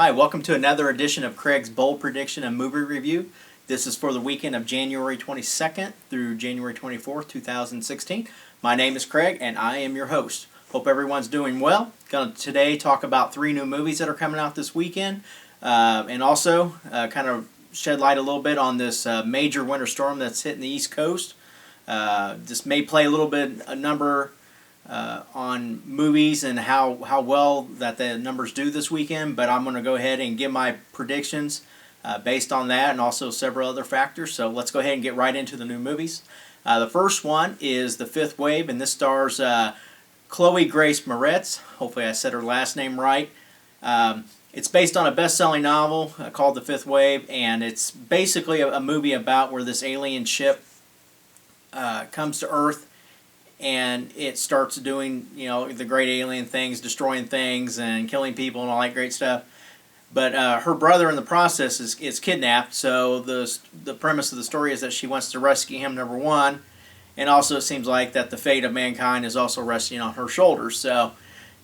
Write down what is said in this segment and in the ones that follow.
Hi, welcome to another edition of Craig's Bold Prediction and Movie Review. This is for the weekend of January 22nd through January 24th, 2016. My name is Craig and I am your host. Hope everyone's doing well. Going to today talk about 3 new movies that are coming out this weekend and also kind of shed light a little bit on this major winter storm that's hitting the East Coast. This may play a little bit a number on movies and how well that the numbers do this weekend, but I'm going to go ahead and give my predictions based on that and also several other factors. So let's go ahead and get right into the new movies. The first one is The Fifth Wave, and this stars Chloe Grace Moretz. Hopefully I said her last name right. It's based on a best-selling novel called The Fifth Wave, and it's basically a movie about where this alien ship comes to Earth and it starts doing, the great alien things, destroying things and killing people and all that great stuff. But her brother in the process is kidnapped, so the premise of the story is that she wants to rescue him, number one, and also it seems like that the fate of mankind is also resting on her shoulders. So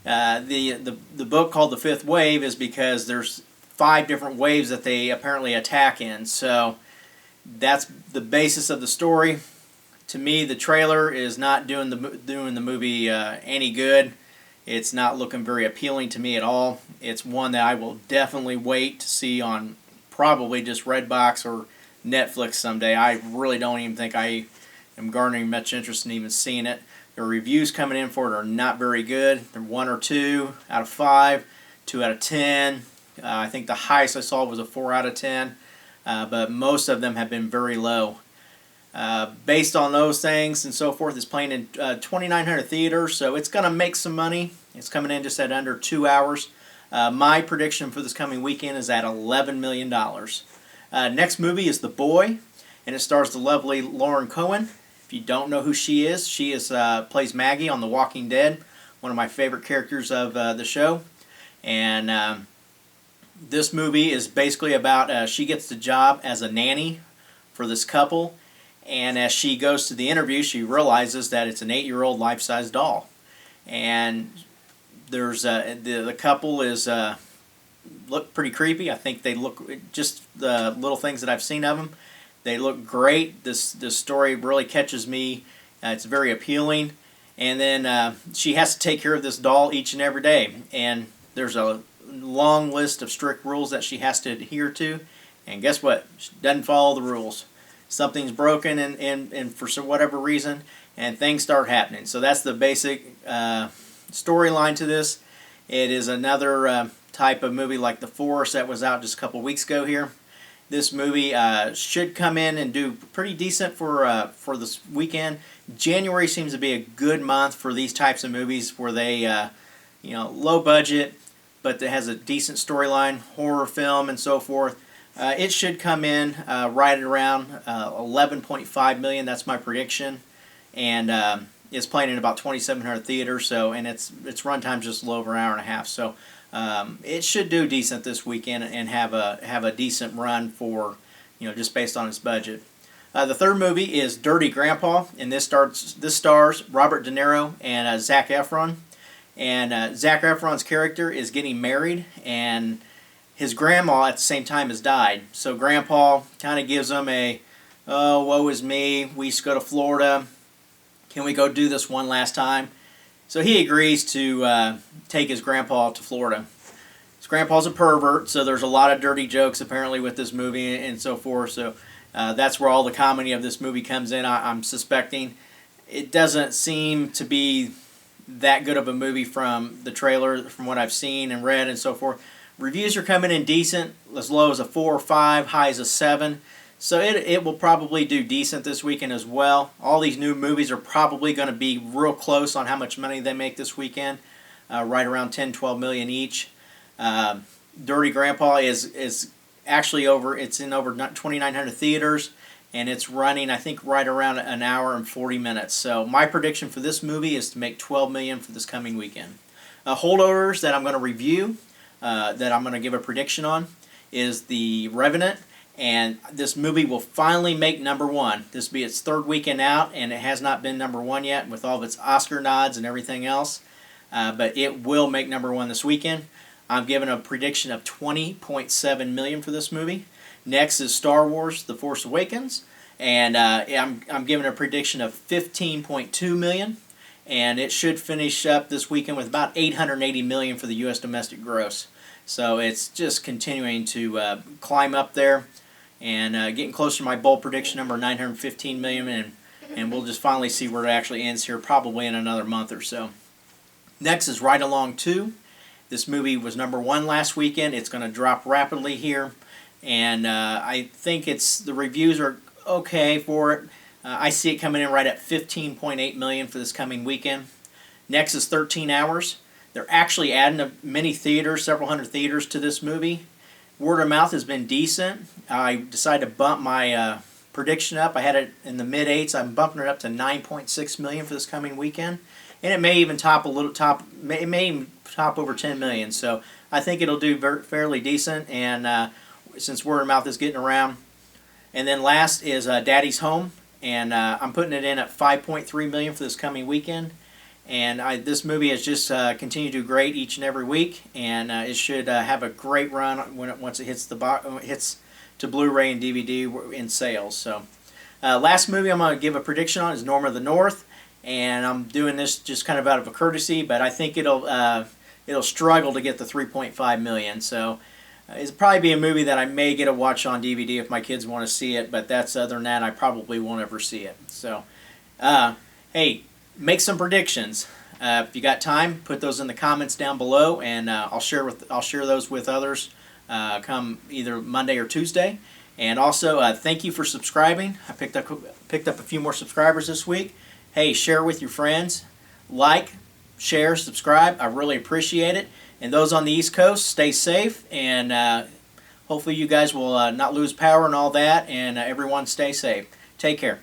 the book called The Fifth Wave is because there's 5 different waves that they apparently attack in. So that's the basis of the story. To me, the trailer is not doing the movie any good. It's not looking very appealing to me at all. It's one that I will definitely wait to see on probably just Redbox or Netflix someday. I really don't even think I am garnering much interest in even seeing it. The reviews coming in for it are not very good. They're 1 or 2 out of 5, 2 out of 10. I think the highest I saw was a 4 out of 10, but most of them have been very low. Based on those things and so forth, it's playing in 2,900 theaters, so it's going to make some money. It's coming in just at under 2 hours. My prediction for this coming weekend is at $11 million. Next movie is The Boy, and it stars the lovely Lauren Cohen. If you don't know who she is plays Maggie on The Walking Dead, one of my favorite characters of the show. And this movie is basically about she gets the job as a nanny for this couple. And as she goes to the interview, she realizes that it's an 8-year-old life-size doll. And there's the couple is look pretty creepy. I think they look, just the little things that I've seen of them, they look great. This story really catches me. It's very appealing. And then she has to take care of this doll each and every day. And there's a long list of strict rules that she has to adhere to. And guess what? She doesn't follow the rules. Something's broken and for whatever reason, and things start happening. So that's the basic storyline to this. It is another type of movie like The Forest that was out just a couple weeks ago here. This movie should come in and do pretty decent for this weekend. January seems to be a good month for these types of movies where they, low budget, but it has a decent storyline, horror film, and so forth. It should come in right at around 11.5 million. That's my prediction, and it's playing in about 2,700 theaters. So, and its runtime's just a little over an hour and a half. So, it should do decent this weekend and have a decent run for just based on its budget. The third movie is Dirty Grandpa, and this stars Robert De Niro and Zac Efron. And Zac Efron's character is getting married, and his grandma at the same time has died. So Grandpa kind of gives him a, oh, woe is me, we used to go to Florida, can we go do this one last time? So he agrees to take his grandpa to Florida. His grandpa's a pervert, so there's a lot of dirty jokes apparently with this movie and so forth. So that's where all the comedy of this movie comes in, I'm suspecting. It doesn't seem to be that good of a movie from the trailer, from what I've seen and read and so forth. Reviews are coming in decent, as low as a 4 or 5, high as a 7. So it will probably do decent this weekend as well. All these new movies are probably going to be real close on how much money they make this weekend, right around 10-12 million each. Dirty Grandpa is actually it's in over 2,900 theaters, and it's running, I think, right around an hour and 40 minutes. So my prediction for this movie is to make 12 million for this coming weekend. Holdovers that I'm going to review, that I'm going to give a prediction on, is the Revenant, and this movie will finally make number 1. This will be its 3rd weekend out, and it has not been number 1 yet with all of its Oscar nods and everything else, but it will make number 1 this weekend. I'm giving a prediction of 20.7 million for this movie. Next is Star Wars: The Force Awakens, and I'm giving a prediction of 15.2 million, and it should finish up this weekend with about 880 million for the U.S. domestic gross. So it's just continuing to climb up there, and getting closer to my bold prediction number, 915 million, and we'll just finally see where it actually ends here, probably in another month or so. Next is Ride Along 2. This movie was #1 last weekend. It's going to drop rapidly here, and I think the reviews are okay for it. I see it coming in right at 15.8 million for this coming weekend. Next is 13 Hours. They're actually adding many theaters, several hundred theaters to this movie. Word of mouth has been decent. I decided to bump my prediction up. I had it in the mid-8s. I'm bumping it up to 9.6 million for this coming weekend, and it may even top it may even top over 10 million. So I think it'll do fairly decent, and since word of mouth is getting around. And then last is Daddy's Home, and I'm putting it in at 5.3 million for this coming weekend. And this movie has just continued to do great each and every week, and it should have a great run once it hits hits to Blu-ray and DVD in sales. So, last movie I'm going to give a prediction on is Norm of the North, and I'm doing this just kind of out of a courtesy, but I think it'll struggle to get the 3.5 million. So, it'll probably be a movie that I may get a watch on DVD if my kids want to see it, but other than that, I probably won't ever see it. So, hey. Make some predictions. If you got time, put those in the comments down below, and I'll share those with others come either Monday or Tuesday. And also, thank you for subscribing. I picked up a few more subscribers this week. Hey, share with your friends. Like, share, subscribe. I really appreciate it. And those on the East Coast, stay safe, and hopefully you guys will not lose power and all that. And everyone, stay safe. Take care.